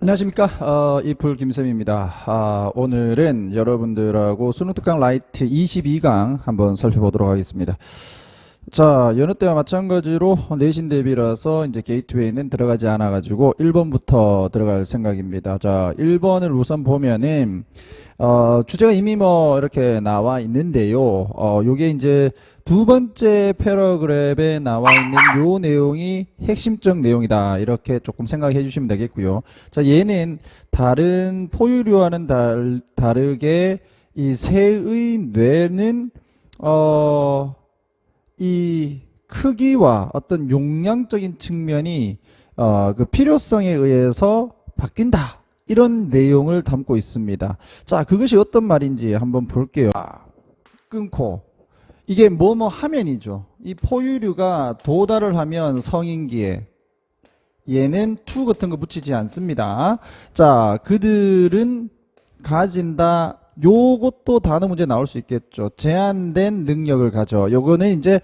안녕하십니까. 이풀 김쌤입니다. 오늘은 여러분들하고 수능 특강 라이트 22강 한번 살펴보도록 하겠습니다. 자, 여느 때와 마찬가지로 내신 대비라서 이제 게이트웨이는 들어가지 않아가지고 1번부터 들어갈 생각입니다. 자, 1번을 우선 보면은 주제가 이미 뭐 이렇게 나와 있는데요. 요게 이제 두 번째 패러그랩에 나와 있는 요 내용이 핵심적 내용이다. 이렇게 조금 생각해 주시면 되겠고요. 자, 얘는 다른 포유류와는 다르게 이 새의 뇌는 이 크기와 어떤 용량적인 측면이 그 필요성에 의해서 바뀐다. 이런 내용을 담고 있습니다. 자, 그것이 어떤 말인지 한번 볼게요. 끊고 이게 뭐뭐 하면이죠. 이 포유류가 도달을 하면 성인기에 얘는 to 같은 거 붙이지 않습니다. 자, 그들은 가진다. 요것도 단어 문제 나올 수 있겠죠. 제한된 능력을 가져. 요거는 이제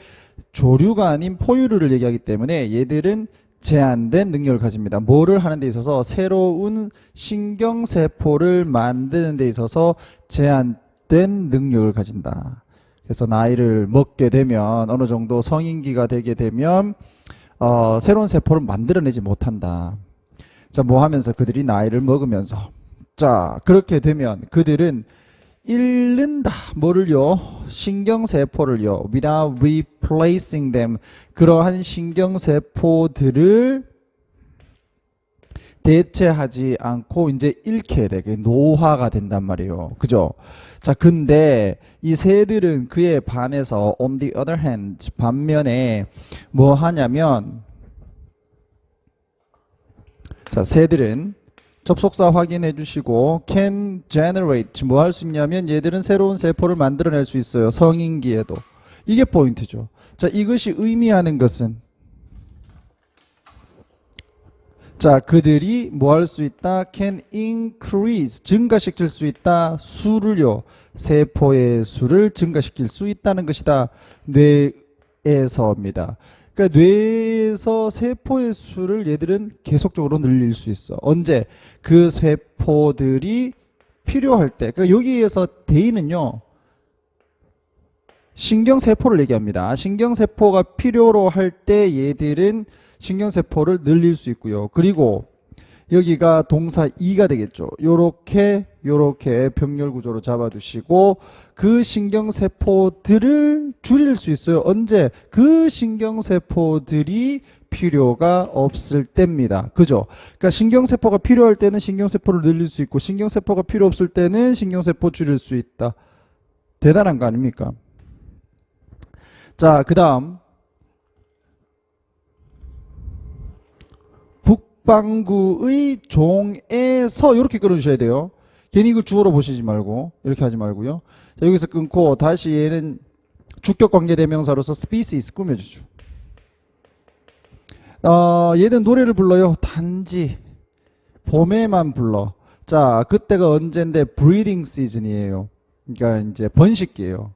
조류가 아닌 포유류를 얘기하기 때문에 얘들은 제한된 능력을 가집니다. 뭐를 하는 데 있어서 새로운 신경세포를 만드는 데 있어서 제한된 능력을 가진다. 그래서 나이를 먹게 되면 어느 정도 성인기가 되게 되면 새로운 세포를 만들어내지 못한다. 자, 뭐 하면서 그들이 나이를 먹으면서 자, 그렇게 되면 그들은 잃는다. 뭐를요? 신경세포를요. without replacing them. 그러한 신경세포들을 대체하지 않고 이제 잃게 되게 노화가 된단 말이에요. 그죠? 자, 근데 이 새들은 그에 반해서 on the other hand 반면에 뭐 하냐면 자, 새들은 접속사 확인해 주시고 can generate 뭐 할 수 있냐면 얘들은 새로운 세포를 만들어낼 수 있어요. 성인기에도. 이게 포인트죠. 자, 이것이 의미하는 것은 자, 그들이 뭐 할 수 있다? can increase 증가시킬 수 있다. 수를요. 세포의 수를 증가시킬 수 있다는 것이다. 뇌에서입니다. 그러니까 뇌에서 세포의 수를 얘들은 계속적으로 늘릴 수 있어. 언제? 그 세포들이 필요할 때. 그러니까 여기에서 대의는요. 신경세포를 얘기합니다. 신경세포가 필요로 할 때 얘들은 신경세포를 늘릴 수 있고요. 그리고 여기가 동사 2가 되겠죠. 요렇게 병렬구조로 잡아두시고 그 신경세포들을 줄일 수 있어요. 언제? 그 신경세포들이 필요가 없을 때입니다. 그죠? 그러니까 신경세포가 필요할 때는 신경세포를 늘릴 수 있고 신경세포가 필요 없을 때는 신경세포 줄일 수 있다. 대단한 거 아닙니까? 자, 그 다음 북방구의 종에서 이렇게 끊어주셔야 돼요. 괜히 이거 주어로 보시지 말고 이렇게 하지 말고요. 자, 여기서 끊고 다시 얘는 주격관계대명사로서 species 꾸며주죠. 얘는 노래를 불러요. 단지 봄에만 불러. 자, 그때가 언젠데 breeding season이에요. 그러니까 이제 번식기예요.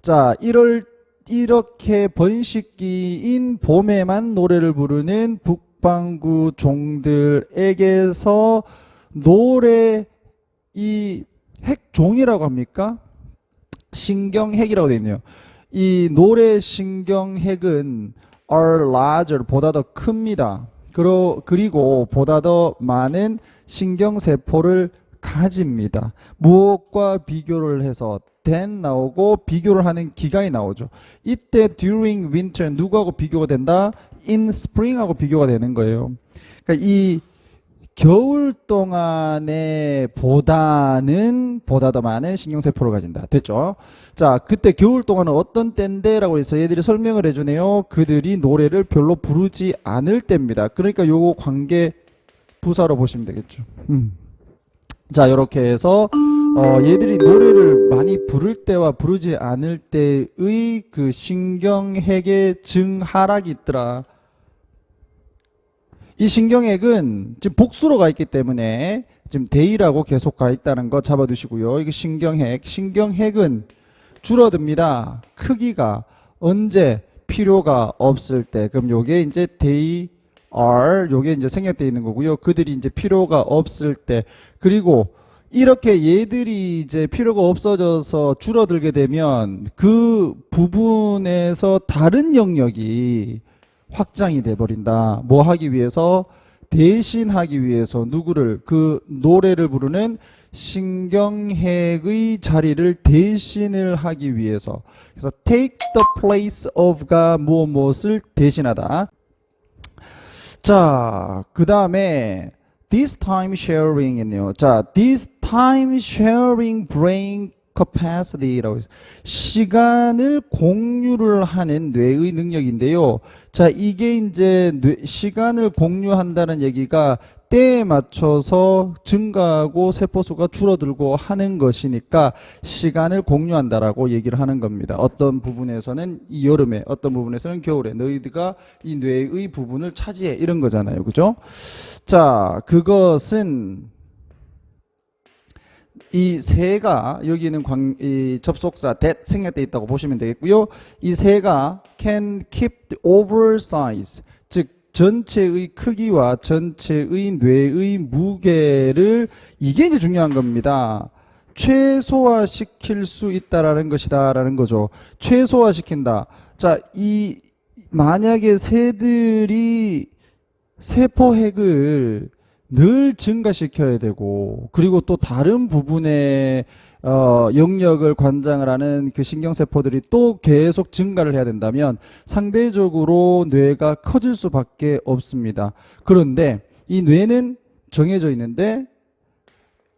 자, 이렇게 번식기인 봄에만 노래를 부르는 북방구 종들에게서 노래 이 핵종이라고 합니까? 신경핵이라고 되어 있네요. 이 노래 신경핵은 are larger 보다 더 큽니다. 그리고 보다 더 많은 신경세포를 가집니다. 무엇과 비교를 해서 than 나오고 비교를 하는 기간이 나오죠. 이때 during winter 누구하고 비교가 된다? in spring하고 비교가 되는 거예요. 그러니까 이 겨울 동안에 보다 더 많은 신경세포를 가진다. 됐죠? 자, 그때 겨울 동안은 어떤 때인데? 라고 해서 얘들이 설명을 해주네요. 그들이 노래를 별로 부르지 않을 때입니다. 그러니까 요거 관계 부사로 보시면 되겠죠. 자, 이렇게 해서 얘들이 노래를 많이 부를 때와 부르지 않을 때의 그 신경핵의 증하락이 있더라. 이 신경핵은 지금 복수로 가 있기 때문에 지금 대이라고 계속 가 있다는 거 잡아두시고요. 이게 신경핵은 줄어듭니다. 크기가 언제 필요가 없을 때. 그럼 요게 이제 대이 are 요게 이제 생략되어 있는 거고요. 그들이 이제 필요가 없을 때 그리고 이렇게 얘들이 이제 필요가 없어져서 줄어들게 되면 그 부분에서 다른 영역이 확장이 돼 버린다. 뭐 하기 위해서? 대신하기 위해서 누구를 그 노래를 부르는 신경핵의 자리를 대신을 하기 위해서 그래서 take the place of가 무엇을 대신하다. 자, 그 다음에 this time sharing이네요. 자, this time sharing brain capacity라고 해서 시간을 공유를 하는 뇌의 능력인데요. 자, 이게 이제 시간을 공유한다는 얘기가 때에 맞춰서 증가하고 세포수가 줄어들고 하는 것이니까 시간을 공유한다라고 얘기를 하는 겁니다. 어떤 부분에서는 이 여름에, 어떤 부분에서는 겨울에 너희들가 이 뇌의 부분을 차지해 이런 거잖아요. 그죠? 자, 그것은 이 새가 여기는 이 접속사 that 생략되어 있다고 보시면 되겠고요. 이 새가 can keep the oversize 즉 전체의 크기와 전체의 뇌의 무게를 이게 이제 중요한 겁니다. 최소화시킬 수 있다라는 것이다라는 거죠. 최소화시킨다. 자, 이 만약에 새들이 세포핵을 늘 증가시켜야 되고 그리고 또 다른 부분의 영역을 관장을 하는 그 신경세포들이 또 계속 증가를 해야 된다면 상대적으로 뇌가 커질 수밖에 없습니다. 그런데 이 뇌는 정해져 있는데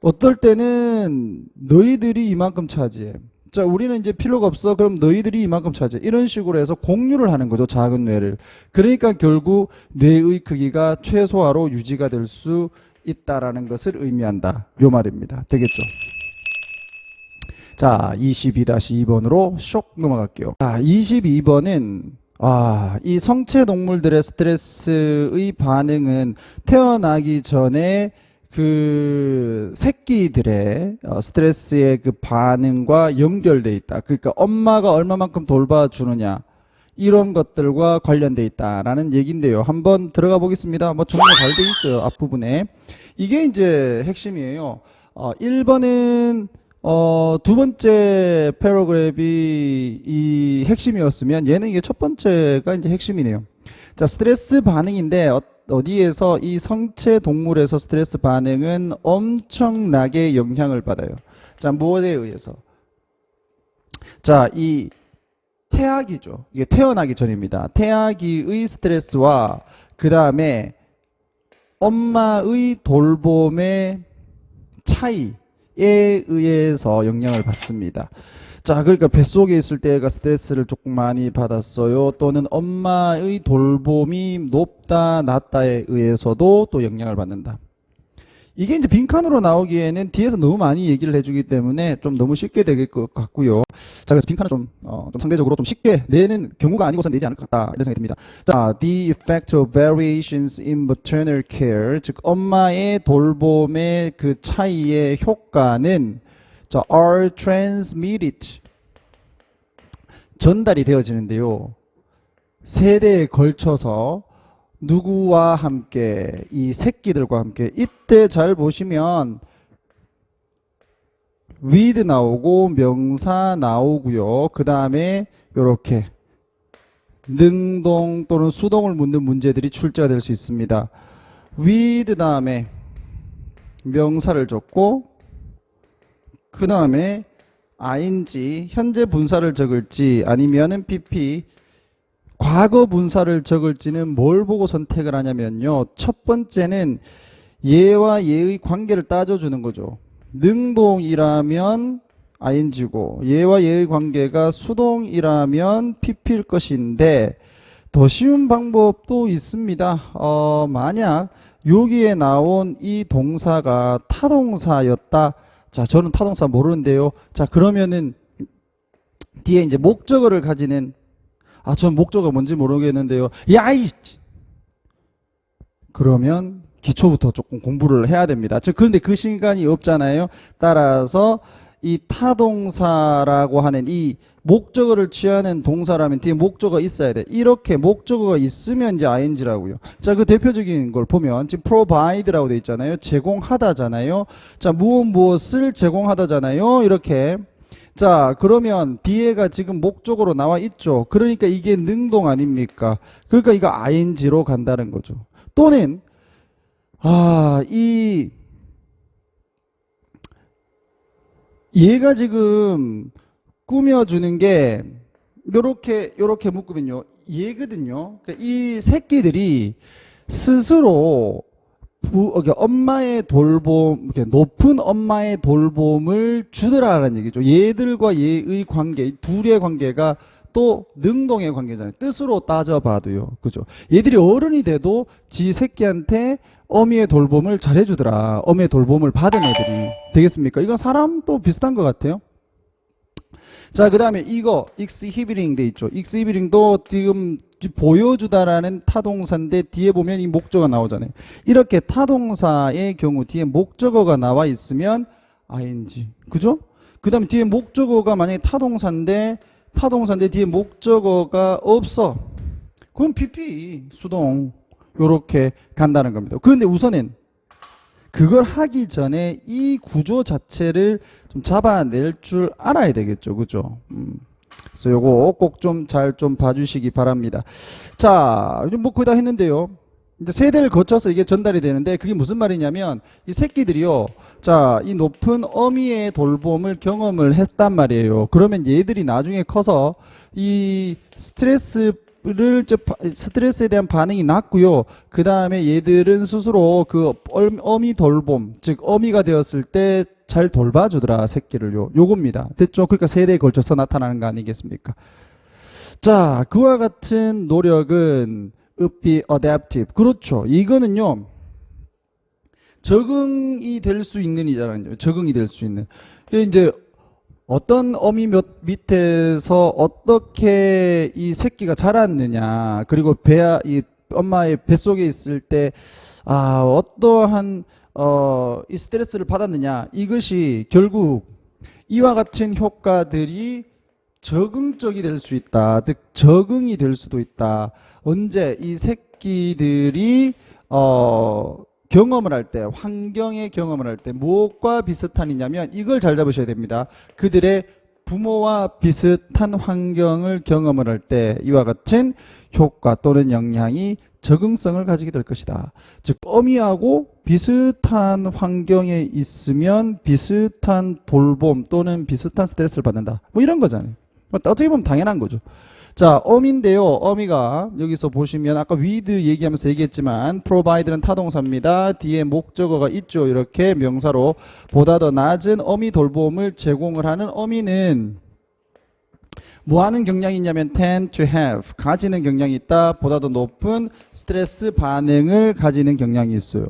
어떨 때는 너희들이 이만큼 차지해. 자, 우리는 이제 필요가 없어. 그럼 너희들이 이만큼 차지해. 이런 식으로 해서 공유를 하는 거죠. 작은 뇌를. 그러니까 결국 뇌의 크기가 최소화로 유지가 될 수 있다라는 것을 의미한다. 요 말입니다. 되겠죠? 자, 22-2번으로 쇽 넘어갈게요. 자, 22번은 이 성체 동물들의 스트레스의 반응은 태어나기 전에 그 새끼들의 스트레스의 그 반응과 연결돼 있다. 그러니까 엄마가 얼마만큼 돌봐주느냐 이런 것들과 관련돼 있다라는 얘기인데요. 한번 들어가 보겠습니다. 뭐 정말 잘 돼 있어요. 앞부분에. 이게 이제 핵심이에요. 1번은 두 번째 패러그래프이 이 핵심이었으면 얘는 이게 첫 번째가 이제 핵심이네요. 자, 스트레스 반응인데 어디에서 이 성체 동물에서 스트레스 반응은 엄청나게 영향을 받아요. 자, 무엇에 의해서? 자, 이 태아기죠. 이게 태어나기 전입니다. 태아기의 스트레스와 그 다음에 엄마의 돌봄의 차이에 의해서 영향을 받습니다. 자, 그러니까 뱃속에 있을 때가 스트레스를 조금 많이 받았어요. 또는 엄마의 돌봄이 높다, 낮다에 의해서도 또 영향을 받는다. 이게 이제 빈칸으로 나오기에는 뒤에서 너무 많이 얘기를 해주기 때문에 좀 너무 쉽게 될 것 같고요. 자, 그래서 빈칸을 좀 상대적으로 좀 쉽게 내는 경우가 아니고선 내지 않을 것 같다. 이런 생각이 듭니다. 자, the effect of variations in maternal care, 즉 엄마의 돌봄의 그 차이의 효과는 자, are transmitted 전달이 되어지는데요. 세대에 걸쳐서 누구와 함께 이 새끼들과 함께 이때 잘 보시면 with 나오고 명사 나오고요. 그 다음에 이렇게 능동 또는 수동을 묻는 문제들이 출제가 될 수 있습니다. with 다음에 명사를 줬고 그 다음에 ing 현재 분사를 적을지 아니면은 pp 과거 분사를 적을지는 뭘 보고 선택을 하냐면요. 첫 번째는 얘와 얘의 관계를 따져주는 거죠. 능동이라면 ing고 얘와 얘의 관계가 수동이라면 pp일 것인데 더 쉬운 방법도 있습니다. 만약 여기에 나온 이 동사가 타동사였다. 자, 저는 타동사 모르는데요. 자, 그러면은 뒤에 이제 목적어를 가지는 전 목적어가 뭔지 모르겠는데요. 야이! 그러면 기초부터 조금 공부를 해야 됩니다. 그런데 그 시간이 없잖아요. 따라서 이 타동사라고 하는 이 목적어를 취하는 동사라면 뒤에 목적어가 있어야 돼. 이렇게 목적어가 있으면 이제 ing라고요. 자, 그 대표적인 걸 보면 지금 provide라고 돼 있잖아요. 제공하다잖아요. 자, 무엇을 제공하다잖아요. 이렇게. 자, 그러면 뒤에가 지금 목적어로 나와 있죠. 그러니까 이게 능동 아닙니까? 그러니까 이거 ing로 간다는 거죠. 또는 얘가 지금 꾸며주는 게 요렇게 묶으면요 얘거든요. 그러니까 이 새끼들이 스스로 엄마의 돌봄, 이렇게 높은 엄마의 돌봄을 주더라라는 얘기죠. 얘들과 얘의 관계, 둘의 관계가 또 능동의 관계잖아요. 뜻으로 따져봐도요. 그죠? 얘들이 어른이 돼도 지 새끼한테 어미의 돌봄을 잘해주더라. 어미의 돌봄을 받은 애들이 되겠습니까? 이건 사람도 비슷한 것 같아요. 자, 그 다음에 이거 exhibiting 돼 있죠. exhibiting도 지금 보여주다라는 타동사인데 뒤에 보면 이 목적어가 나오잖아요. 이렇게 타동사의 경우 뒤에 목적어가 나와 있으면 ing. 그죠? 그 다음에 뒤에 목적어가 만약에 타동사인데 뒤에 목적어가 없어. 그럼 PP, 수동 요렇게 간다는 겁니다. 그런데 우선은 그걸 하기 전에 이 구조 자체를 좀 잡아낼 줄 알아야 되겠죠. 그죠? 그래서 요거 꼭 좀 잘 좀 봐주시기 바랍니다. 자, 뭐 거의 다 했는데요. 이제 세대를 거쳐서 이게 전달이 되는데 그게 무슨 말이냐면 이 새끼들이요. 자, 이 높은 어미의 돌봄을 경험을 했단 말이에요. 그러면 얘들이 나중에 커서 이 스트레스에 대한 반응이 낮고요. 그 다음에 얘들은 스스로 그 어미 돌봄, 즉 어미가 되었을 때 잘 돌봐주더라 새끼를요. 요겁니다. 됐죠? 그러니까 세대에 걸쳐서 나타나는 거 아니겠습니까? 자, 그와 같은 노력은 be adaptive. 그렇죠. 이거는요. 적응이 될 수 있는 이잖아요. 적응이 될 수 있는. 이제 어떤 어미 밑에서 어떻게 이 새끼가 자랐느냐, 그리고 이 엄마의 뱃속에 있을 때 어떠한 이 스트레스를 받았느냐, 이것이 결국 이와 같은 효과들이 적응적이 될 수 있다. 즉 적응이 될 수도 있다. 언제 이 새끼들이 경험을 할 때, 환경의 경험을 할 때 무엇과 비슷한이냐면 이걸 잘 잡으셔야 됩니다. 그들의 부모와 비슷한 환경을 경험을 할 때 이와 같은 효과 또는 영향이 적응성을 가지게 될 것이다. 즉 어미하고 비슷한 환경에 있으면 비슷한 돌봄 또는 비슷한 스트레스를 받는다. 뭐 이런 거잖아요. 어떻게 보면 당연한 거죠. 자, 어미인데요. 어미가 여기서 보시면 아까 with 얘기하면서 얘기했지만 provide는 타동사입니다. 뒤에 목적어가 있죠. 이렇게 명사로 보다 더 낮은 어미 돌봄을 제공을 하는 어미는 뭐 하는 경향이 있냐면 tend to have, 가지는 경향이 있다. 보다 더 높은 스트레스 반응을 가지는 경향이 있어요.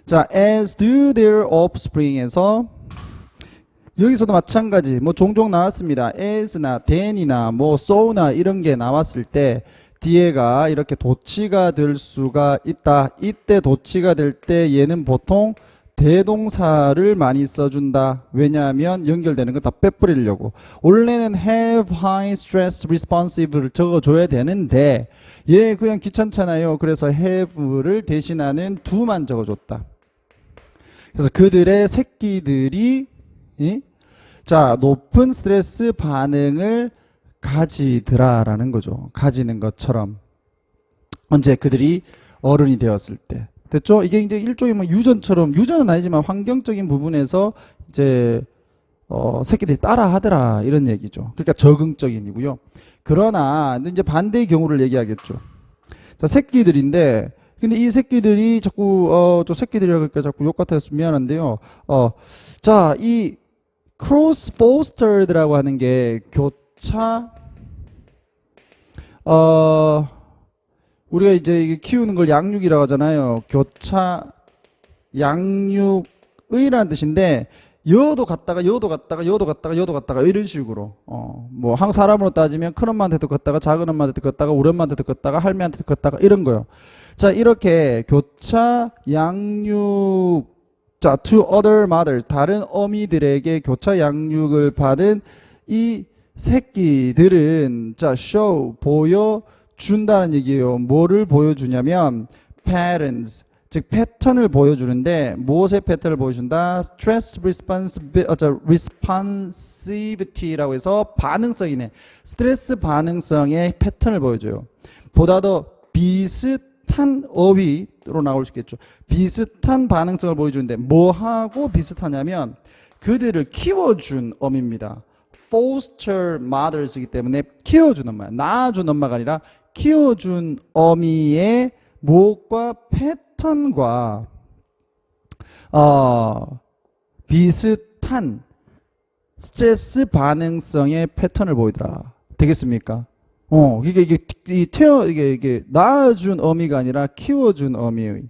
자, as do their offspring에서 여기서도 마찬가지 뭐 종종 나왔습니다. as나 then이나 뭐 so나 이런 게 나왔을 때 뒤에가 이렇게 도치가 될 수가 있다. 이때 도치가 될 때 얘는 보통 대동사를 많이 써준다. 왜냐하면 연결되는 거 다 빼버리려고. 원래는 have high stress responsive를 적어줘야 되는데 얘 그냥 귀찮잖아요. 그래서 have를 대신하는 do만 적어줬다. 그래서 그들의 새끼들이 자, 높은 스트레스 반응을 가지더라라는 거죠. 가지는 것처럼. 언제 그들이 어른이 되었을 때. 됐죠? 이게 이제 일종의 뭐 유전은 아니지만 환경적인 부분에서 이제 새끼들이 따라 하더라 이런 얘기죠. 그러니까 적응적인이고요. 그러나 이제 반대의 경우를 얘기하겠죠. 자, 새끼들인데 근데 이 새끼들이 자꾸 저 새끼들이라 그러니까 자꾸 욕 같아서 미안한데요. 자, 이 cross fostered라고 하는 게 교차 우리가 이제 키우는 걸 양육이라고 하잖아요. 교차 양육의라는 뜻인데 여도 갔다가 여도 갔다가 여도 갔다가 여도 갔다가 이런 식으로 뭐 한 사람으로 따지면 큰 엄마한테도 갔다가 작은 엄마한테도 갔다가 우리 엄마한테도 갔다가 할매한테도 갔다가 이런 거요. 자, 이렇게 교차 양육자 자, to other mothers, 다른 어미들에게 교차 양육을 받은 이 새끼들은 자, show, 보여준다는 얘기예요. 뭐를 보여주냐면 patterns, 즉 패턴을 보여주는데 무엇의 패턴을 보여준다? stress responsivity라고 해서 반응성이네. 스트레스 반응성의 패턴을 보여줘요. 보다 더 비슷한 어휘로 나올 수 있겠죠. 비슷한 반응성을 보여주는데 뭐하고 비슷하냐면 그들을 키워준 어미입니다. foster mothers이기 때문에 키워준 엄마, 낳아준 엄마가 아니라 키워준 어미의 무엇과 패턴과 비슷한 스트레스 반응성의 패턴을 보이더라. 되겠습니까? 이게 낳아준 어미가 아니라 키워준 어미의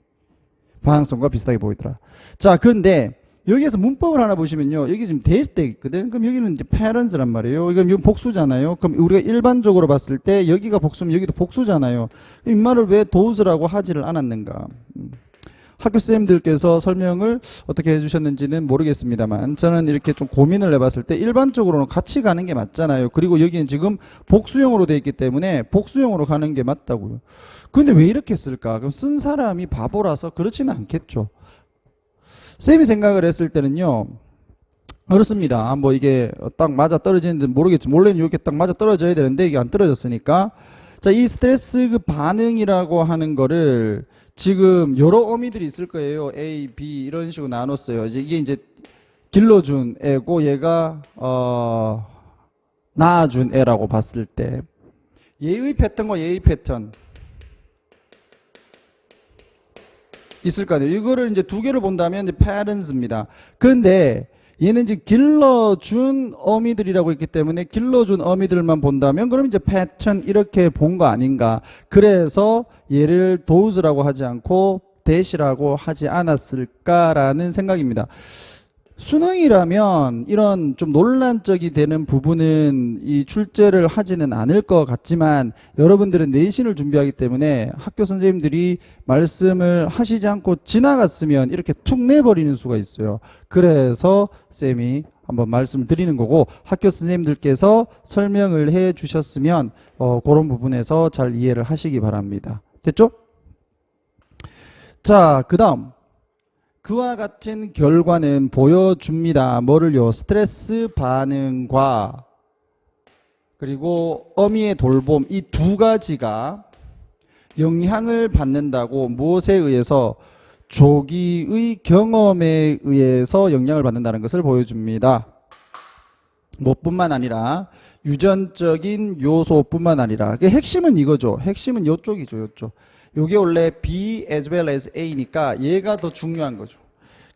반응성과 비슷하게 보이더라. 자, 그런데 여기에서 문법을 하나 보시면요. 여기 지금 대시 때 있거든. 그럼 여기는 이제 parents란 말이에요. 이건 복수잖아요. 그럼 우리가 일반적으로 봤을 때 여기가 복수면 여기도 복수잖아요. 이 말을 왜 does라고 하지를 않았는가? 학교 선생님들께서 설명을 어떻게 해주셨는지는 모르겠습니다만 저는 이렇게 좀 고민을 해봤을 때 일반적으로는 같이 가는 게 맞잖아요. 그리고 여기는 지금 복수형으로 되어 있기 때문에 복수형으로 가는 게 맞다고요. 근데 왜 이렇게 쓸까? 그럼 쓴 사람이 바보라서 그렇지는 않겠죠. 쌤이 생각을 했을 때는요, 그렇습니다. 뭐 이게 딱 맞아 떨어지는지 모르겠지. 원래는 이렇게 딱 맞아 떨어져야 되는데 이게 안 떨어졌으니까. 자, 이 스트레스 그 반응이라고 하는 거를 지금 여러 어미들이 있을 거예요. A, B 이런 식으로 나눴어요. 이게 이제 길러준 애고 얘가 낳아준 애라고 봤을 때 얘의 패턴과 얘의 패턴 있을 거 아니에요. 이거를 이제 두 개를 본다면 이제 patterns입니다. 그런데 얘는 이제 길러준 어미들이라고 했기 때문에 길러준 어미들만 본다면 그럼 이제 pattern 이렇게 본 거 아닌가. 그래서 얘를 does라고 하지 않고 that이라고 하지 않았을까라는 생각입니다. 수능이라면 이런 좀 논란적이 되는 부분은 이 출제를 하지는 않을 것 같지만 여러분들은 내신을 준비하기 때문에 학교 선생님들이 말씀을 하시지 않고 지나갔으면 이렇게 툭 내버리는 수가 있어요. 그래서 쌤이 한번 말씀을 드리는 거고 학교 선생님들께서 설명을 해 주셨으면 그런 부분에서 잘 이해를 하시기 바랍니다. 됐죠? 자, 그 다음 그와 같은 결과는 보여줍니다. 뭐를요? 스트레스 반응과 그리고 어미의 돌봄 이 두 가지가 영향을 받는다고 무엇에 의해서 조기의 경험에 의해서 영향을 받는다는 것을 보여줍니다. 뭐뿐만 아니라 유전적인 요소뿐만 아니라 그 핵심은 이거죠. 핵심은 이쪽이죠. 이쪽. 요게 원래 B as well as A니까 얘가 더 중요한 거죠.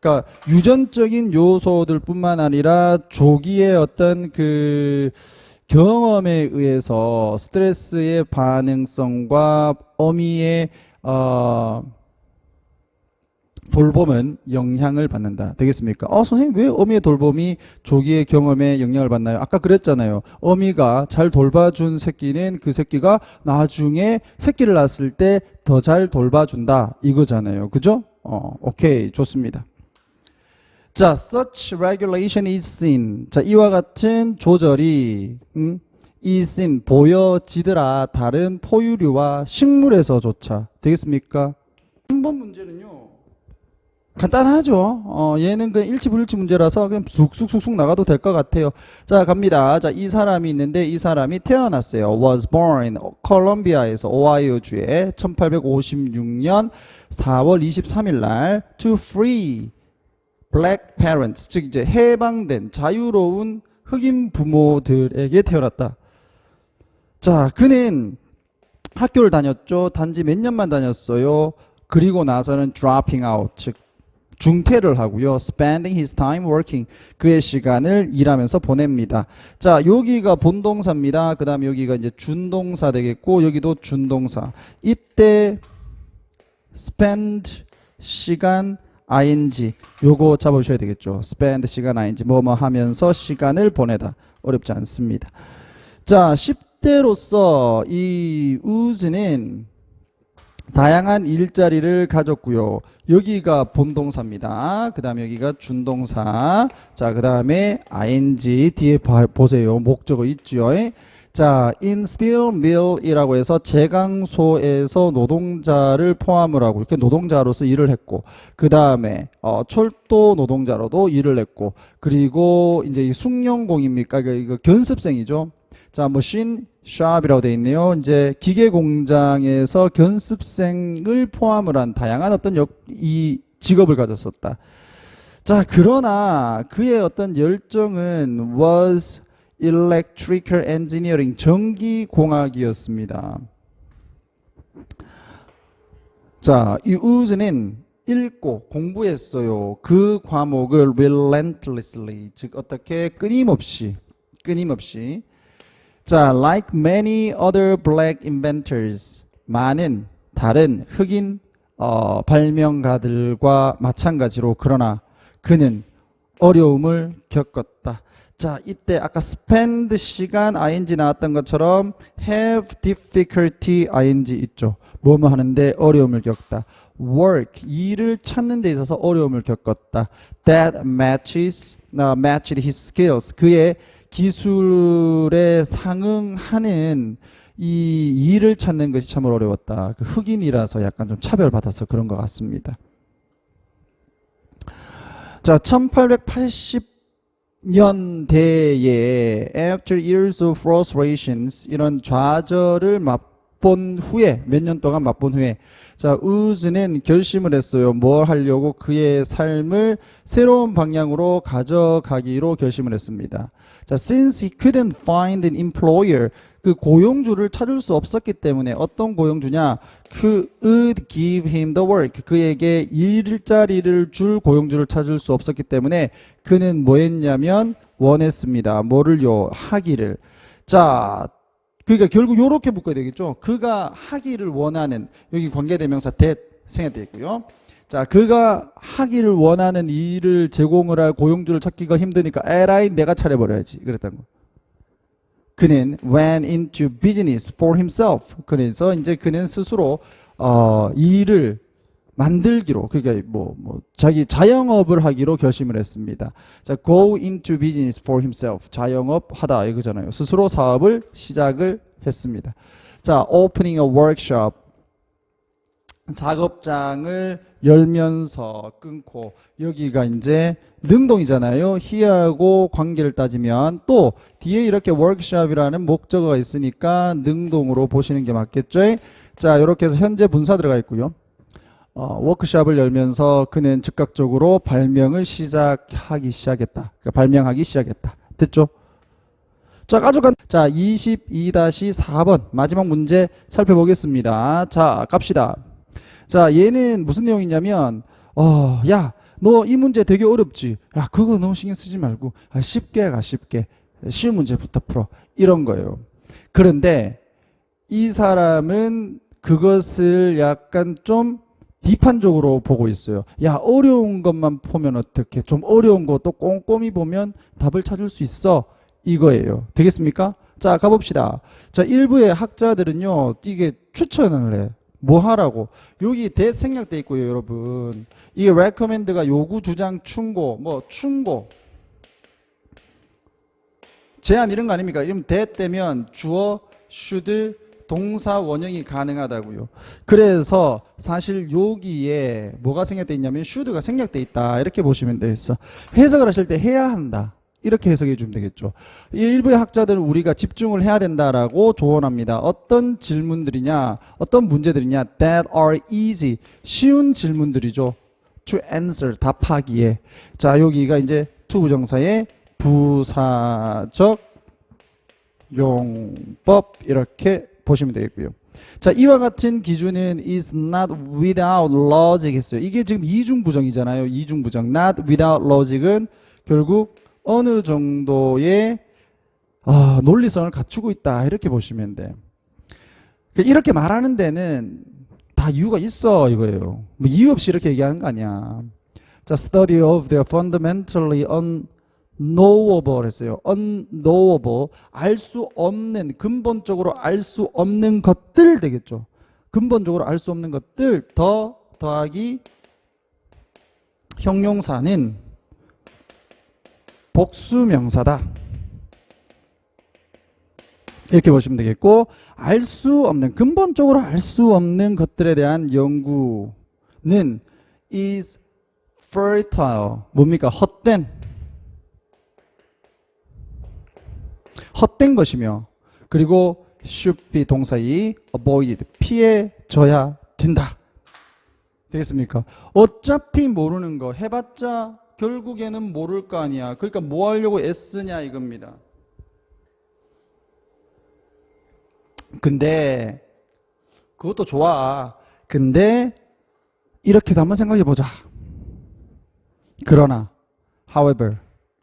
그러니까 유전적인 요소들 뿐만 아니라 조기의 어떤 그 경험에 의해서 스트레스의 반응성과 어미의 돌봄은 영향을 받는다. 되겠습니까? 선생님 왜 어미의 돌봄이 조기의 경험에 영향을 받나요? 아까 그랬잖아요. 어미가 잘 돌봐준 새끼는 그 새끼가 나중에 새끼를 낳았을 때 더 잘 돌봐준다. 이거잖아요. 그죠? 오케이. 좋습니다. 자, such regulation is seen. 자, 이와 같은 조절이 is seen, 보여지더라. 다른 포유류와 식물에서조차. 되겠습니까? 3번 문제는요. 간단하죠. 얘는 그냥 일치 불일치 문제라서 그냥 쑥쑥쑥쑥 나가도 될 것 같아요. 자, 갑니다. 자, 이 사람이 있는데 이 사람이 태어났어요. was born 콜롬비아에서 오하이오주에 1856년 4월 23일 날 to free black parents, 즉 이제 해방된 자유로운 흑인 부모들에게 태어났다. 자, 그는 학교를 다녔죠. 단지 몇 년만 다녔어요. 그리고 나서는 dropping out, 즉 중퇴를 하고요. spending his time working, 그의 시간을 일하면서 보냅니다. 자, 여기가 본동사입니다. 그 다음에 여기가 이제 준동사 되겠고 여기도 준동사. 이때 spend 시간 ing 요거 잡아주셔야 되겠죠. spend 시간 ing 뭐뭐 하면서 시간을 보내다. 어렵지 않습니다. 자, 10대로서 이 우즈는 다양한 일자리를 가졌고요. 여기가 본동사입니다. 그 다음에 여기가 준동사. 자, 그 다음에 ing 뒤에 보세요. 목적어 있죠. 자, in steel mill이라고 해서 제강소에서 노동자를 포함을 하고 이렇게 노동자로서 일을 했고, 그 다음에 철도 노동자로도 일을 했고, 그리고 이제 이 숙련공입니까? 이거 견습생이죠. 자, 머신 샵이라고 되어 있네요. 이제 기계 공장에서 견습생을 포함을 한 다양한 어떤 이 직업을 가졌었다. 자, 그러나 그의 어떤 열정은 was electrical engineering, 전기공학이었습니다. 자, 이 우즈는 읽고 공부했어요. 그 과목을 relentlessly, 즉 어떻게 끊임없이. 자, like many other black inventors, 많은 다른 흑인 발명가들과 마찬가지로 그러나 그는 어려움을 겪었다. 자, 이때 아까 spend 시간 ing 나왔던 것처럼 have difficulty ing 있죠. 뭐뭐 하는데 어려움을 겪다. work, 일을 찾는 데 있어서 어려움을 겪었다. that matched his skills, 그의 기술에 상응하는 이 일을 찾는 것이 참 어려웠다. 그 흑인이라서 약간 좀 차별받아서 그런 것 같습니다. 자, 1880년대에 after years of frustrations, 이런 좌절을 맛본 후에, 몇 년 동안 맛본 후에, 자, 우즈는 결심을 했어요. 뭘 하려고? 그의 삶을 새로운 방향으로 가져가기로 결심을 했습니다. 자, since he couldn't find an employer, 그 고용주를 찾을 수 없었기 때문에 어떤 고용주냐? 그 would give him the work, 그에게 일자리를 줄 고용주를 찾을 수 없었기 때문에 그는 뭐 했냐면 원했습니다. 뭐를요? 하기를. 자, 그러니까 결국 요렇게 묶어야 되겠죠. 그가 하기를 원하는, 여기 관계대명사 that 생략되어 있고요. 자, 그가 하기를 원하는 일을 제공을 할 고용주를 찾기가 힘드니까 에라이 내가 차려버려야지, 그랬던 거. 그는 went into business for himself. 그래서 이제 그는 스스로 일을 만들기로, 그러니까 자기 자영업을 하기로 결심을 했습니다. 자, go into business for himself, 자영업 하다 이거잖아요. 스스로 사업을 시작을 했습니다. 자, opening a workshop, 작업장을 열면서 끊고, 여기가 이제 능동이잖아요. he하고 관계를 따지면 또 뒤에 이렇게 workshop이라는 목적어가 있으니까 능동으로 보시는 게 맞겠죠. 자, 이렇게 해서 현재 분사 들어가 있고요. 워크숍을 열면서 그는 즉각적으로 발명을 시작하기 시작했다. 그러니까 발명하기 시작했다. 됐죠? 자, 자, 22-4번 마지막 문제 살펴보겠습니다. 자, 갑시다. 자, 얘는 무슨 내용이냐면 야, 너 이 문제 되게 어렵지? 야, 그거 너무 신경 쓰지 말고 쉽게 가, 쉽게. 쉬운 문제부터 풀어. 이런 거예요. 그런데 이 사람은 그것을 약간 좀 비판적으로 보고 있어요. 야, 어려운 것만 보면 어떻게? 좀 어려운 것도 꼼꼼히 보면 답을 찾을 수 있어. 이거예요. 되겠습니까? 자, 가봅시다. 자, 일부의 학자들은요, 이게 추천을 해. 뭐 하라고? 여기 대 생략돼 있고요, 여러분. 이게 recommend가 요구, 주장, 충고, 충고. 제안 이런 거 아닙니까? 이러면 that 되면 주어, should, 동사 원형이 가능하다고요. 그래서 사실 여기에 뭐가 생략돼 있냐면 should가 생략돼 있다. 이렇게 보시면 되겠어. 해석을 하실 때 해야 한다. 이렇게 해석해 주면 되겠죠. 이 일부의 학자들은 우리가 집중을 해야 된다라고 조언합니다. 어떤 질문들이냐, 어떤 문제들이냐, that are easy, 쉬운 질문들이죠. to answer, 답하기에. 자, 여기가 이제 to 부정사의 부사적 용법, 이렇게 보시면 되겠고요. 자, 이와 같은 기준은 is not without logic 했어요. 이게 지금 이중부정이잖아요. 이중부정. not without logic은 결국 어느 정도의 논리성을 갖추고 있다, 이렇게 보시면 돼. 이렇게 말하는 데는 다 이유가 있어, 이거예요. 뭐 이유 없이 이렇게 얘기하는 거 아니야. 자, study of the fundamentally unknowable 했어요. unknowable, 알 수 없는, 근본적으로 알 수 없는 것들 되겠죠. 근본적으로 알 수 없는 것들 더하기 형용사는 복수명사다. 이렇게 보시면 되겠고, 알 수 없는, 근본적으로 알 수 없는 것들에 대한 연구는 is fertile. 뭡니까? 헛된 것이며, 그리고 should be 동사이 avoid, 피해져야 된다. 되겠습니까? 어차피 모르는 거 해봤자 결국에는 모를 거 아니야. 그러니까 뭐 하려고 애쓰냐 이겁니다. 근데 그것도 좋아. 근데 이렇게도 한번 생각해 보자. 그러나 however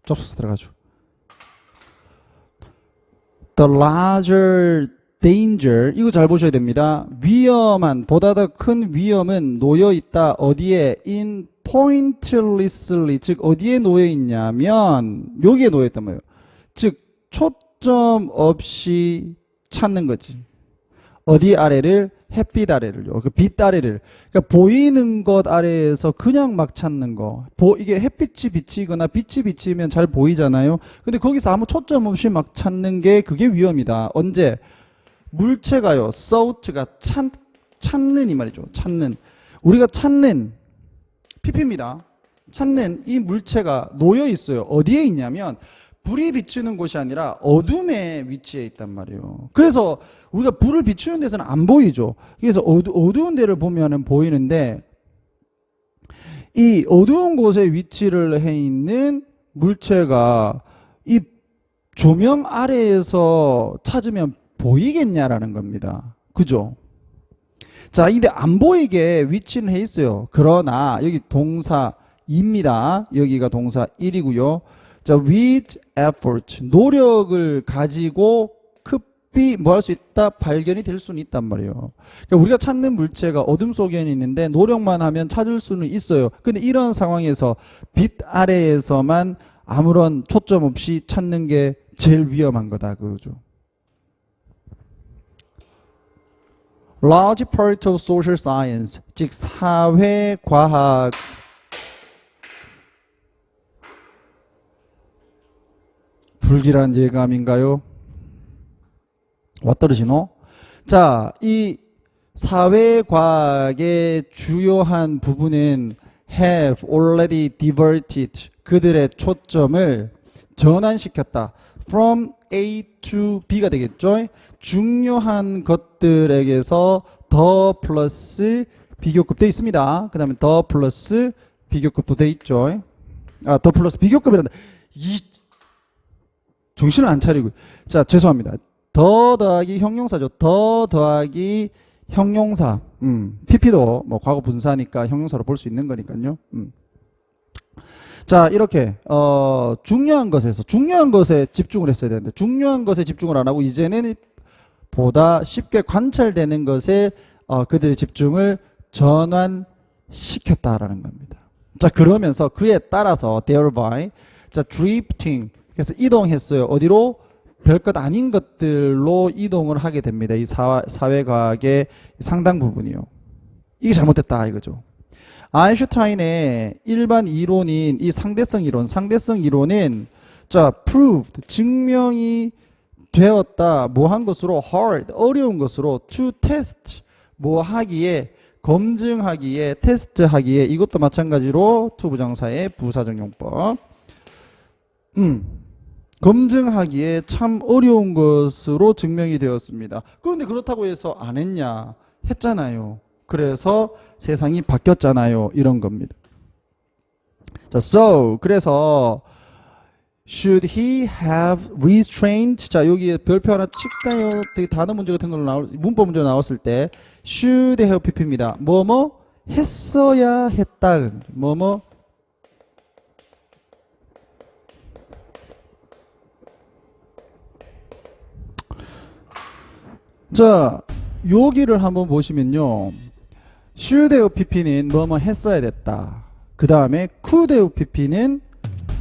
접속사 들어가죠. The larger danger, 이거 잘 보셔야 됩니다. 위험한, 보다 더 큰 위험은 놓여 있다. 어디에? in pointlessly, 즉 어디에 놓여 있냐면 여기에 놓여 있단 말이에요. 즉 초점 없이 찾는 거지. 어디 아래를? 햇빛 아래를요. 그 빛 아래를. 그러니까 보이는 것 아래에서 그냥 막 찾는 거. 이게 햇빛이 비치거나 빛이 비치면 잘 보이잖아요. 근데 거기서 아무 초점 없이 막 찾는 게 그게 위험이다. 언제? 물체가요. sought가 찾는 이 말이죠. 찾는. 우리가 찾는 pp입니다. 찾는 이 물체가 놓여 있어요. 어디에 있냐면 불이 비추는 곳이 아니라 어둠에 위치해 있단 말이에요. 그래서 우리가 불을 비추는 데서는 안 보이죠. 그래서 어두운 데를 보면은 보이는데 이 어두운 곳에 위치를 해 있는 물체가 이 조명 아래에서 찾으면 보이겠냐라는 겁니다. 그죠? 자, 근데 안 보이게 위치는 해 있어요. 그러나 여기 동사입니다. 여기가 동사 1이고요. 자, with effort, 노력을 가지고 급히 뭐 할 수 있다? 발견이 될 수는 있단 말이에요. 그러니까 우리가 찾는 물체가 어둠 속에는 있는데 노력만 하면 찾을 수는 있어요. 근데 이런 상황에서 빛 아래에서만 아무런 초점 없이 찾는 게 제일 위험한 거다. 그거죠. Large part of social science, 즉 사회과학 불길한 예감인가요? 와 떨어지노? 자, 이 사회과학의 주요한 부분은 have already diverted, 그들의 초점을 전환시켰다. from A to B가 되겠죠? 중요한 것들에게서 더 플러스 비교급 되어 있습니다. 그 다음에 더 플러스 비교급도 되어 있죠. 아, 더 플러스 비교급이란다. 정신을 안 차리고. 자, 죄송합니다. 더 더하기 형용사죠. 더 더하기 형용사. PP도 뭐 과거 분사니까 형용사로 볼 수 있는 거니까요. 자, 이렇게 중요한 것에 집중을 했어야 되는데 중요한 것에 집중을 안 하고 이제는 보다 쉽게 관찰되는 것에 그들의 집중을 전환시켰다라는 겁니다. 자, 그러면서 그에 따라서 thereby, 자, drifting, 그래서 이동했어요. 어디로? 별것 아닌 것들로 이동을 하게 됩니다. 이 사회과학의 상당 부분이요. 이게 잘못됐다 이거죠. 아인슈타인의 일반 이론인 이 상대성 이론은 자, proved, 증명이 되었다. 뭐 한 것으로? hard, 어려운 것으로. to test, 뭐 하기에, 검증하기에, 테스트하기에. 이것도 마찬가지로 to 부정사의 부사적 용법. 검증하기에 참 어려운 것으로 증명이 되었습니다. 그런데 그렇다고 해서 안 했냐? 했잖아요. 그래서 세상이 바뀌었잖아요. 이런 겁니다. 자, so 그래서 should he have restrained? 자, 여기에 별표 하나 칠까요? 되게 단어 문제 같은 걸로 문법 문제 나왔을 때 should have pp입니다. 뭐뭐 했어야 했다. 뭐뭐 자, 여기를 한번 보시면요. should have pp는 뭐뭐 했어야 됐다. 그 다음에 could have pp는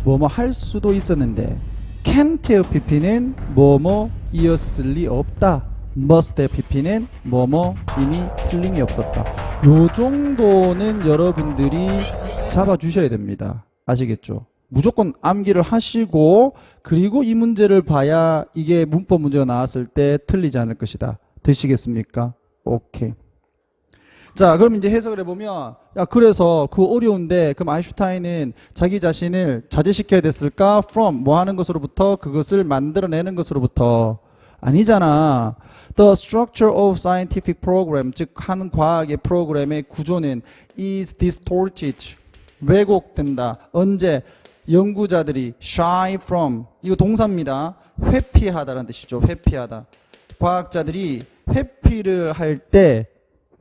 뭐뭐 할 수도 있었는데 can't have pp는 뭐뭐 이었을 리 없다. must have pp는 뭐뭐임이 틀림이 없었다. 요 정도는 여러분들이 잡아 주셔야 됩니다. 아시겠죠? 무조건 암기를 하시고 그리고 이 문제를 봐야 이게 문법 문제가 나왔을 때 틀리지 않을 것이다. 되시겠습니까? 오케이. 자, 그럼 이제 해석을 해보면, 야, 그래서 그 어려운데, 그럼 아인슈타인은 자기 자신을 자제시켜야 됐을까? From, 뭐 하는 것으로부터? 그것을 만들어내는 것으로부터. 아니잖아. The structure of scientific program, 즉, 한 과학의 프로그램의 구조는 is distorted, 왜곡된다. 언제? 연구자들이 shy from, 이거 동사입니다. 회피하다라는 뜻이죠. 회피하다. 과학자들이 회피를 할 때,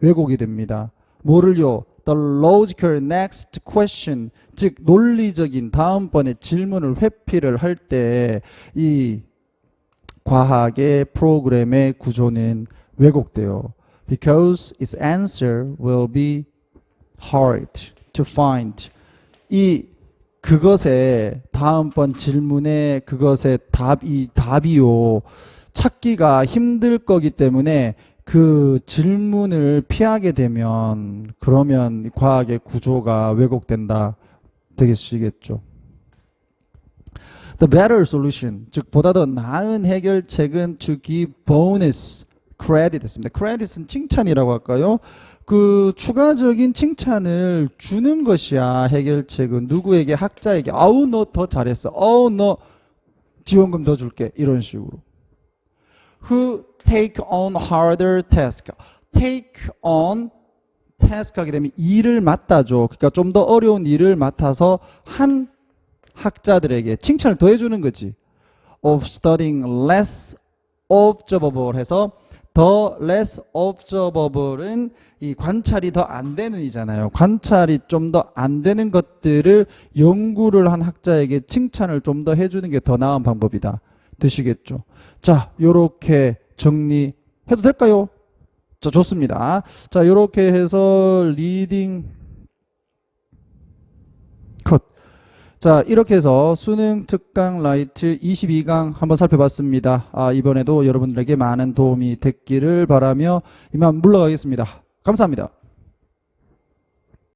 왜곡이 됩니다. 뭐를요? The logical next question, 즉 논리적인 다음번에 질문을 회피를 할 때 이 과학의 프로그램의 구조는 왜곡돼요. Because its answer will be hard to find. 이 그것의 다음번 질문에 그것의 답이요. 찾기가 힘들 거기 때문에 그 질문을 피하게 되면 그러면 과학의 구조가 왜곡된다 되시겠죠. The better solution, 즉 보다 더 나은 해결책은 to give bonus credit 했습니다. credit은 칭찬이라고 할까요? 그 추가적인 칭찬을 주는 것이야. 해결책은 누구에게? 학자에게. 아우 너 더 잘했어. 어우 너 지원금 더 줄게. 이런 식으로. Who take on harder task. take on task 하게 되면 일을 맡아줘. 그러니까 좀 더 어려운 일을 맡아서 한 학자들에게 칭찬을 더 해주는 거지. of studying less observable 해서 더 less observable은 이 관찰이 더 안 되는 이잖아요. 관찰이 좀 더 안 되는 것들을 연구를 한 학자에게 칭찬을 좀 더 해주는 게 더 나은 방법이다. 되시겠죠? 자, 요렇게 정리해도 될까요? 자, 좋습니다. 자, 요렇게 해서 리딩 컷. 자, 이렇게 해서 수능 특강 라이트 22강 한번 살펴봤습니다. 이번에도 여러분들에게 많은 도움이 됐기를 바라며 이만 물러가겠습니다. 감사합니다.